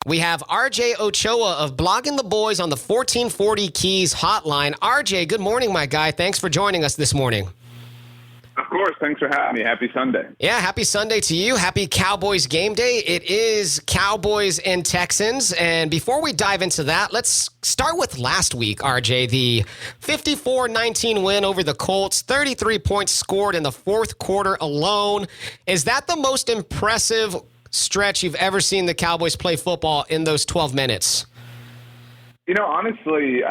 We have RJ Ochoa of Blogging the Boys on the 1440 Keys hotline. RJ, good morning, my guy. Thanks for joining us this morning. Of course. Thanks for having me. Happy Sunday. Yeah, happy Sunday to you. Happy Cowboys game day. It is Cowboys and Texans. And before we dive into that, let's start with last week, RJ. The 54-19 win over the Colts, 33 points scored in the fourth quarter alone. Is that the most impressive stretch you've ever seen the Cowboys play football in those 12 minutes? Honestly,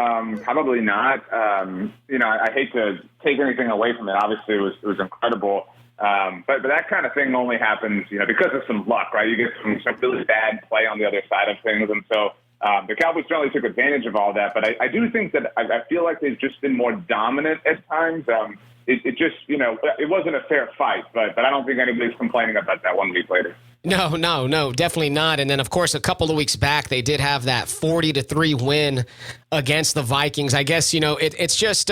probably not. I hate to take anything away from it. Obviously, it was incredible. But that kind of thing only happens, because of some luck, right? You get some really bad play on the other side of things. And so the Cowboys certainly took advantage of all that. But I do think that I feel like they've just been more dominant at times. It just, it wasn't a fair fight. But I don't think anybody's complaining about that 1 week later. No, definitely not. And then, of course, a couple of weeks back, they did have that 40-3 win against the Vikings. I guess, it's just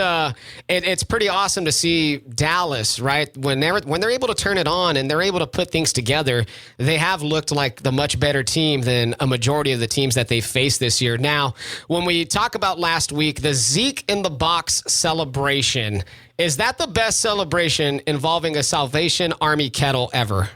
it's pretty awesome to see Dallas, right? When they're able to turn it on and they're able to put things together, they have looked like the much better team than a majority of the teams that they faced this year. Now, when we talk about last week, the Zeke in the box celebration, is that the best celebration involving a Salvation Army kettle ever?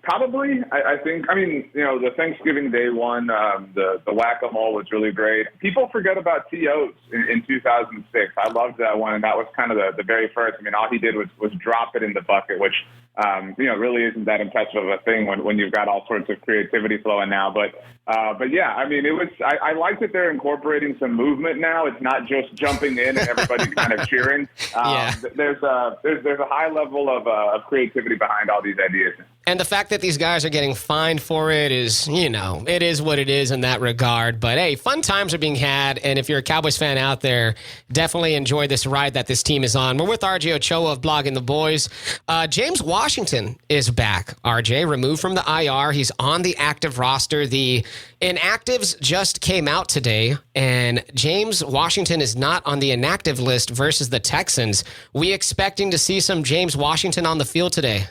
Probably. I think, the Thanksgiving Day one, the whack-a-mole was really great. People forget about T.O.'s in 2006. I loved that one, and that was kind of the very first. All he did was drop it in the bucket, which, really isn't that impressive of a thing when you've got all sorts of creativity flowing now. But yeah, it was. I like that they're incorporating some movement now. It's not just jumping in and everybody kind of cheering. There's a high level of creativity behind all these ideas. And the fact that these guys are getting fined for it is, it is what it is in that regard. But, hey, fun times are being had. And if you're a Cowboys fan out there, definitely enjoy this ride that this team is on. We're with RJ Ochoa of Blogging the Boys. James Washington is back, RJ, removed from the IR. He's on the active roster. The inactives just came out today, and James Washington is not on the inactive list versus the Texans. We expecting to see some James Washington on the field today?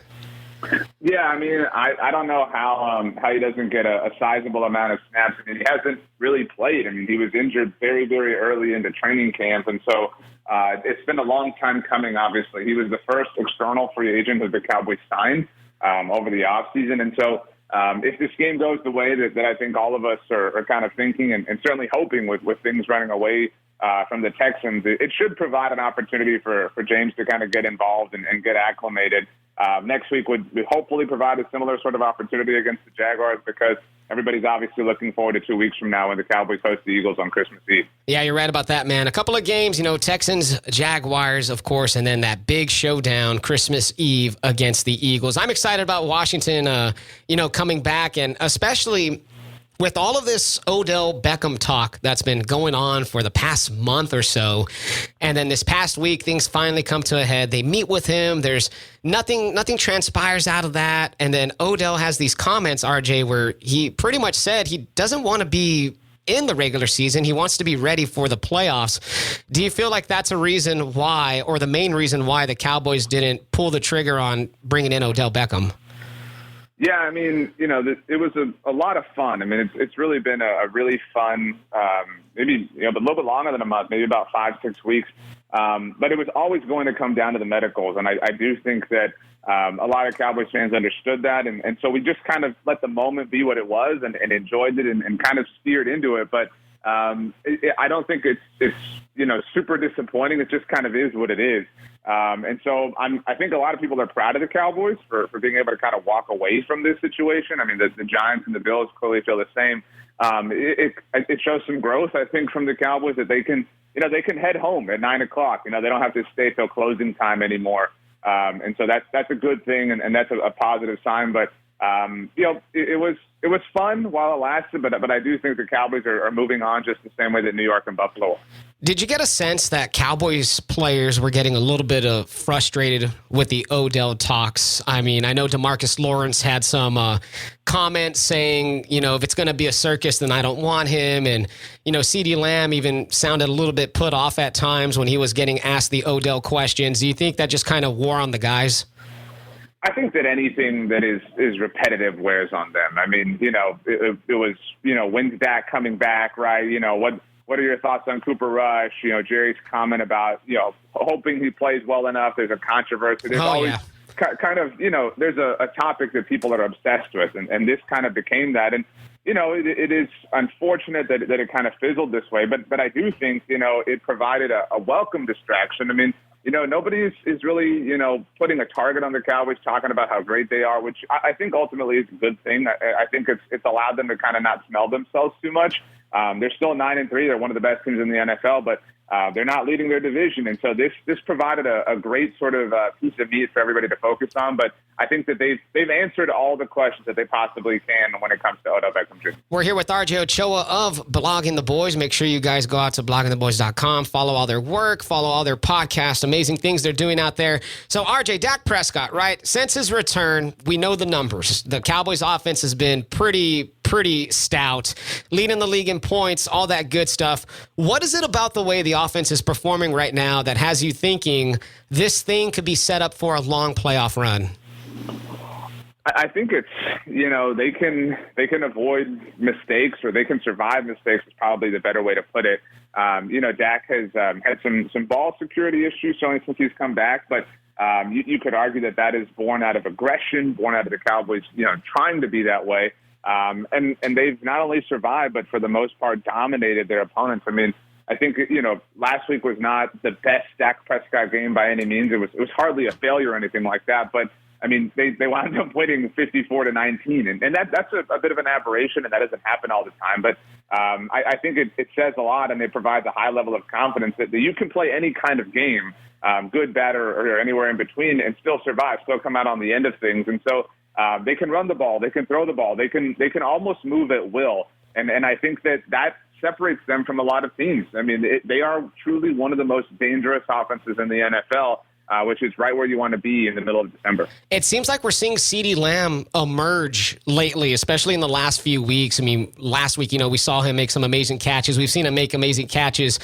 Yeah, I don't know how he doesn't get a sizable amount of snaps. He hasn't really played. He was injured very, very early into training camp, and so it's been a long time coming, obviously. He was the first external free agent that the Cowboys signed over the offseason, and so if this game goes the way that I think all of us are kind of thinking and certainly hoping with things running away from the Texans, it should provide an opportunity for James to kind of get involved and get acclimated. Next week would hopefully provide a similar sort of opportunity against the Jaguars because everybody's obviously looking forward to 2 weeks from now when the Cowboys host the Eagles on Christmas Eve. Yeah, you're right about that, man. A couple of games, Texans, Jaguars, of course, and then that big showdown Christmas Eve against the Eagles. I'm excited about Washington, coming back, and especially with all of this Odell Beckham talk that's been going on for the past month or so, and then this past week, things finally come to a head. They meet with him. There's nothing transpires out of that. And then Odell has these comments, RJ, where he pretty much said he doesn't want to be in the regular season. He wants to be ready for the playoffs. Do you feel like that's a reason why, or the main reason why the Cowboys didn't pull the trigger on bringing in Odell Beckham? Yeah, it was a lot of fun. It's really been a really fun, maybe a little bit longer than a month, maybe about 5-6 weeks. But it was always going to come down to the medicals, and I do think that a lot of Cowboys fans understood that, and so we just kind of let the moment be what it was and enjoyed it and kind of steered into it. But I don't think it's super disappointing. It just kind of is what it is. And so I think a lot of people are proud of the Cowboys for being able to kind of walk away from this situation. The Giants and the Bills clearly feel the same. It shows some growth, I think, from the Cowboys that they can head home at 9:00. They don't have to stay till closing time anymore. And so that's a good thing, and that's a positive sign. But it was fun while it lasted, but I do think the Cowboys are moving on just the same way that New York and Buffalo are. Did you get a sense that Cowboys players were getting a little bit frustrated with the Odell talks? I know DeMarcus Lawrence had some comments saying, if it's going to be a circus, then I don't want him. And, CeeDee Lamb even sounded a little bit put off at times when he was getting asked the Odell questions. Do you think that just kind of wore on the guys? I think that anything that is repetitive wears on them. I mean, it was, when's Dak coming back, right? What are your thoughts on Cooper Rush? Jerry's comment about, hoping he plays well enough. There's a controversy. There's always kind of, there's a topic that people are obsessed with, and this kind of became that. And, it is unfortunate that it kind of fizzled this way, but I do think, it provided a welcome distraction. I mean, nobody is really, putting a target on the Cowboys, talking about how great they are, which I think ultimately is a good thing. I think it's allowed them to kind of not smell themselves too much. They're still 9-3. They're one of the best teams in the NFL, but they're not leading their division. And so this provided a great sort of piece of meat for everybody to focus on. But I think that they've answered all the questions that they possibly can when it comes to Odell Beckham Jr. We're here with RJ Ochoa of Blogging the Boys. Make sure you guys go out to bloggingtheboys.com, follow all their work, follow all their podcasts, amazing things they're doing out there. So RJ, Dak Prescott, right? Since his return, we know the numbers. The Cowboys offense has been pretty stout, leading the league in points, all that good stuff. What is it about the way the offense is performing right now that has you thinking this thing could be set up for a long playoff run? I think it's, they can avoid mistakes, or they can survive mistakes is probably the better way to put it. Dak has had some ball security issues showing since he's come back, but you could argue that is born out of aggression, born out of the Cowboys, trying to be that way. And they've not only survived, but for the most part dominated their opponents. I mean, I think, last week was not the best Dak Prescott game by any means. It was hardly a failure or anything like that. But, I mean, they wound up winning 54-19. And that's a bit of an aberration, and that doesn't happen all the time. But I think it says a lot, and it provides a high level of confidence that you can play any kind of game, good, bad, or anywhere in between, and still survive, still come out on the end of things. And so they can run the ball, they can throw the ball, they can almost move at will. And I think that separates them from a lot of teams. I mean, they are truly one of the most dangerous offenses in the NFL, which is right where you want to be in the middle of December. It seems like we're seeing CeeDee Lamb emerge lately, especially in the last few weeks. I mean, last week, we saw him make some amazing catches. We've seen him make amazing catches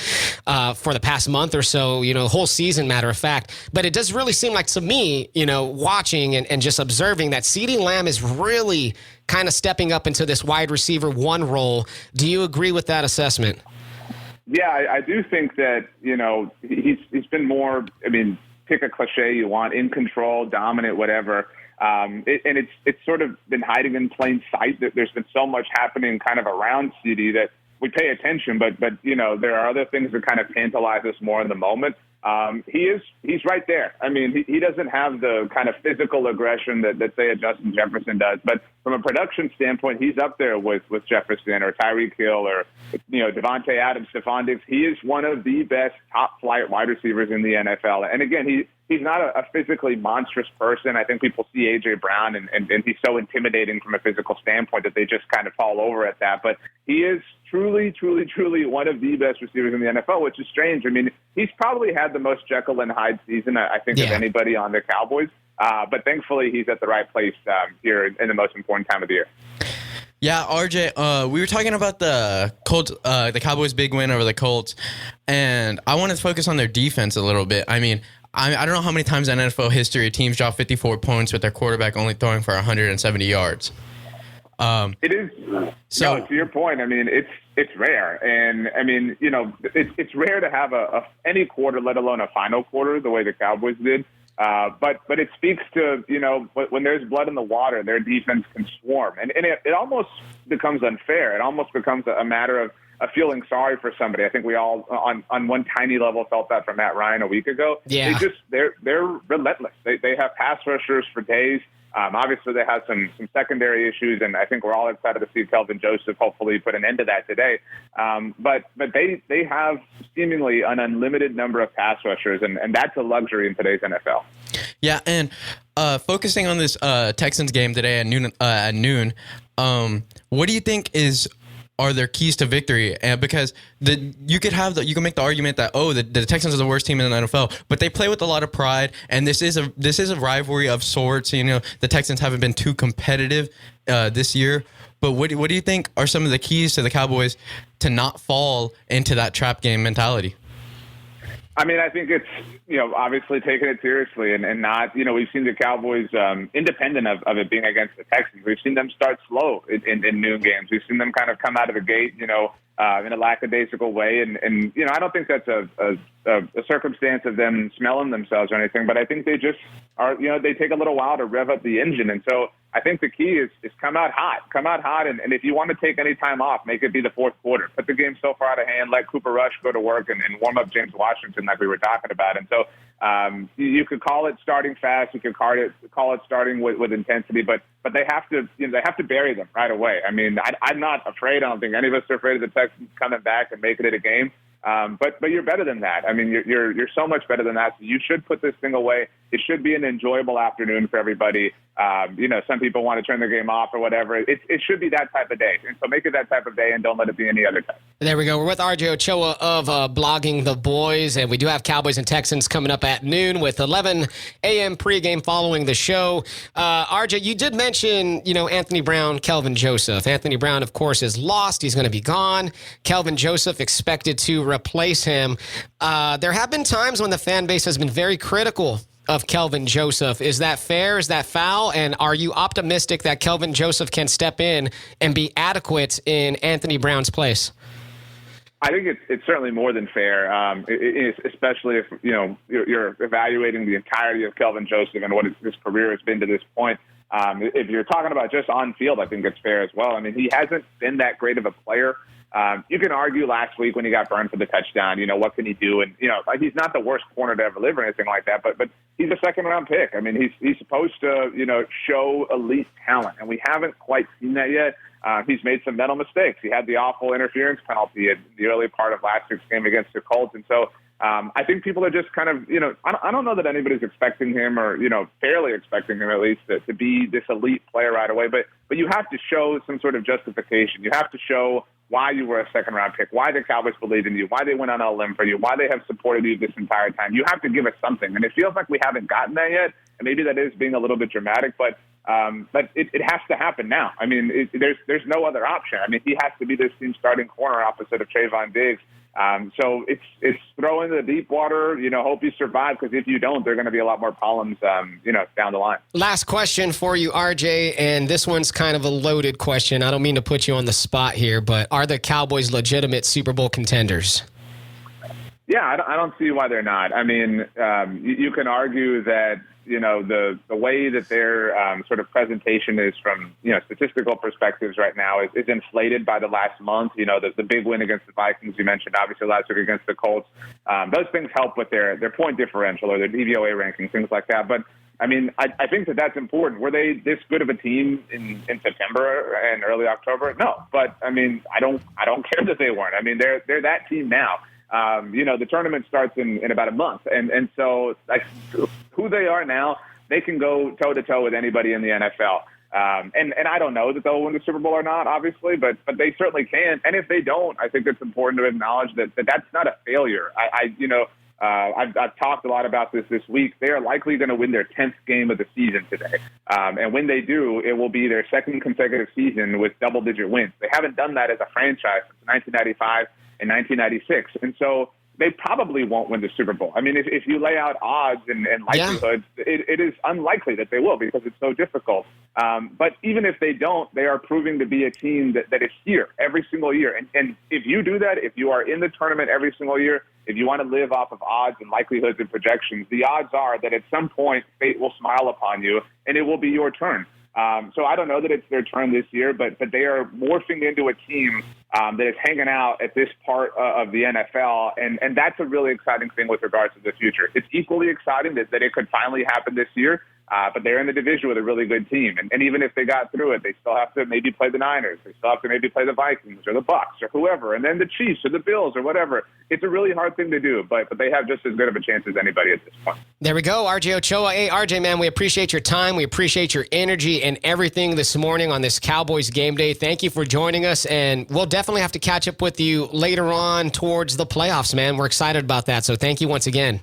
for the past month or so, whole season, matter of fact. But it does really seem like, to me, watching and just observing, that CeeDee Lamb is really kind of stepping up into this wide receiver one role. Do you agree with that assessment? Yeah, I do think that, he's been more, pick a cliche you want, in control, dominant, whatever. And it's sort of been hiding in plain sight. That there's been so much happening kind of around CD that we pay attention, but there are other things that kind of tantalize us more in the moment. He's right there. I mean, he doesn't have the kind of physical aggression that say a Justin Jefferson does, but from a production standpoint, he's up there with Jefferson or Tyreek Hill or Devontae Adams, Stephon Diggs. He is one of the best top flight wide receivers in the NFL. And again, he's not a physically monstrous person. I think people see A.J. Brown and he's so intimidating from a physical standpoint that they just kind of fall over at that. But he is truly, truly, truly one of the best receivers in the NFL, which is strange. I mean, he's probably had the most Jekyll and Hyde season, I think, of anybody on the Cowboys. But thankfully, he's at the right place here in the most important time of the year. Yeah, RJ, we were talking about the Colts, the Cowboys' big win over the Colts, and I want to focus on their defense a little bit. I mean, I don't know how many times in NFL history teams drop 54 points with their quarterback only throwing for 170 yards. It is. So to your point, I mean, it's rare, and I mean, it's rare to have any quarter, let alone a final quarter, the way the Cowboys did. But it speaks to, when there's blood in the water, their defense can swarm, and it almost becomes unfair. It almost becomes a matter of feeling sorry for somebody. I think we all on one tiny level felt that from Matt Ryan a week ago. Yeah. They're relentless. They have pass rushers for days. Obviously, they have some secondary issues, and I think we're all excited to see Kelvin Joseph hopefully put an end to that today. But they have seemingly an unlimited number of pass rushers, and that's a luxury in today's NFL. Yeah, and focusing on this Texans game today at noon, what do you think are their keys to victory? Because you can make the argument that the Texans are the worst team in the NFL, but they play with a lot of pride, and this is a rivalry of sorts. The Texans haven't been too competitive this year, but what do you think are some of the keys to the Cowboys to not fall into that trap game mentality? I mean, I think it's, obviously taking it seriously and not, we've seen the Cowboys, independent of it being against the Texans, we've seen them start slow in noon games. We've seen them kind of come out of the gate, in a lackadaisical way. And I don't think that's a circumstance of them smelling themselves or anything, but I think they just are, they take a little while to rev up the engine. And so I think the key is come out hot. And if you want to take any time off, make it be the fourth quarter. Put the game so far out of hand, let Cooper Rush go to work and warm up James Washington like we were talking about. And so you could call it starting fast. You could call it starting with intensity, but they have to, they have to bury them right away. I mean, I'm not afraid. I don't think any of us are afraid of the Texans coming back and making it a game. But you're better than that. I mean, you're so much better than that. So you should put this thing away. It should be an enjoyable afternoon for everybody. Some people want to turn their game off or whatever. It should be that type of day. And so make it that type of day and don't let it be any other time. There we go. We're with RJ Ochoa of Blogging the Boys, and we do have Cowboys and Texans coming up at noon with 11 a.m. pregame following the show. RJ, you did mention, Anthony Brown, Kelvin Joseph. Anthony Brown, of course, is lost. He's going to be gone. Kelvin Joseph expected to replace him. There have been times when the fan base has been very critical of Kelvin Joseph. Is that fair? Is that foul? And are you optimistic that Kelvin Joseph can step in and be adequate in Anthony Brown's place? I think it's certainly more than fair, especially if you're evaluating the entirety of Kelvin Joseph and what his career has been to this point. If you're talking about just on field, I think it's fair as well. I mean, he hasn't been that great of a player. You can argue last week when he got burned for the touchdown, what can he do? And, he's not the worst corner to ever live or anything like that, but he's a second-round pick. I mean, he's supposed to, show elite talent, and we haven't quite seen that yet. He's made some mental mistakes. He had the awful interference penalty in the early part of last week's game against the Colts, and so I think people are just kind of, I don't know that anybody's expecting him or, fairly expecting him at least to be this elite player right away, but you have to show some sort of justification. You have to show why you were a second-round pick, why the Cowboys believed in you, why they went on a limb for you, why they have supported you this entire time. You have to give us something, and it feels like we haven't gotten that yet, and maybe that is being a little bit dramatic, but it has to happen now. I mean, there's no other option. I mean, he has to be this team's starting corner opposite of Trayvon Diggs. So it's throw in the deep water, hope you survive, because if you don't, there are going to be a lot more problems, down the line. Last question for you, RJ, and this one's kind of a loaded question. I don't mean to put you on the spot here, but are the Cowboys legitimate Super Bowl contenders? Yeah, I don't see why they're not. I mean, you can argue that, the way that their sort of presentation is from, statistical perspectives right now is inflated by the last month. The big win against the Vikings, you mentioned, obviously last week against the Colts. Those things help with their point differential or their DVOA ranking, things like that. But, I mean, I think that's important. Were they this good of a team in September and early October? No. But, I mean, I don't care that they weren't. I mean, they're that team now. The tournament starts in about a month. And so like who they are now, they can go toe to toe with anybody in the NFL. And I don't know that they'll win the Super Bowl or not, obviously, but they certainly can. And if they don't, I think it's important to acknowledge that that's not a failure. I've talked a lot about this week. They are likely going to win their 10th game of the season today. And when they do, it will be their second consecutive season with double-digit wins. They haven't done that as a franchise since 1995 and 1996. And so they probably won't win the Super Bowl. I mean, if you lay out odds and likelihoods, it is unlikely that they will because it's so difficult. But even if they don't, they are proving to be a team that is here every single year. And if you do that, if you are in the tournament every single year, if you want to live off of odds and likelihoods and projections, the odds are that at some point fate will smile upon you and it will be your turn. So I don't know that it's their turn this year, but they are morphing into a team that is hanging out at this part of the NFL, and that's a really exciting thing with regards to the future. It's equally exciting that it could finally happen this year, but they're in the division with a really good team, and even if they got through it, they still have to maybe play the Niners, they still have to maybe play the Vikings or the Bucs or whoever, and then the Chiefs or the Bills or whatever. It's a really hard thing to do, but they have just as good of a chance as anybody at this point. There we go, RJ Ochoa. Hey, RJ, man, we appreciate your time. We appreciate your energy and everything this morning on this Cowboys game day. Thank you for joining us, and we'll definitely have to catch up with you later on towards the playoffs, man. We're excited about that, so thank you once again.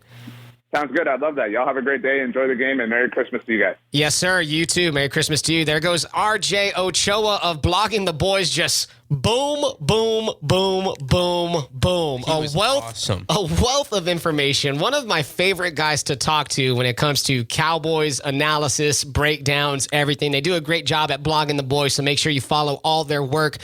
Sounds good. I love that. Y'all have a great day. Enjoy the game, and Merry Christmas to you guys. Yes, sir. You too. Merry Christmas to you. There goes RJ Ochoa of Blogging the Boys. Just boom, boom, boom, boom, boom. Awesome. A wealth of information. One of my favorite guys to talk to when it comes to Cowboys analysis, breakdowns, everything. They do a great job at Blogging the Boys, so make sure you follow all their work.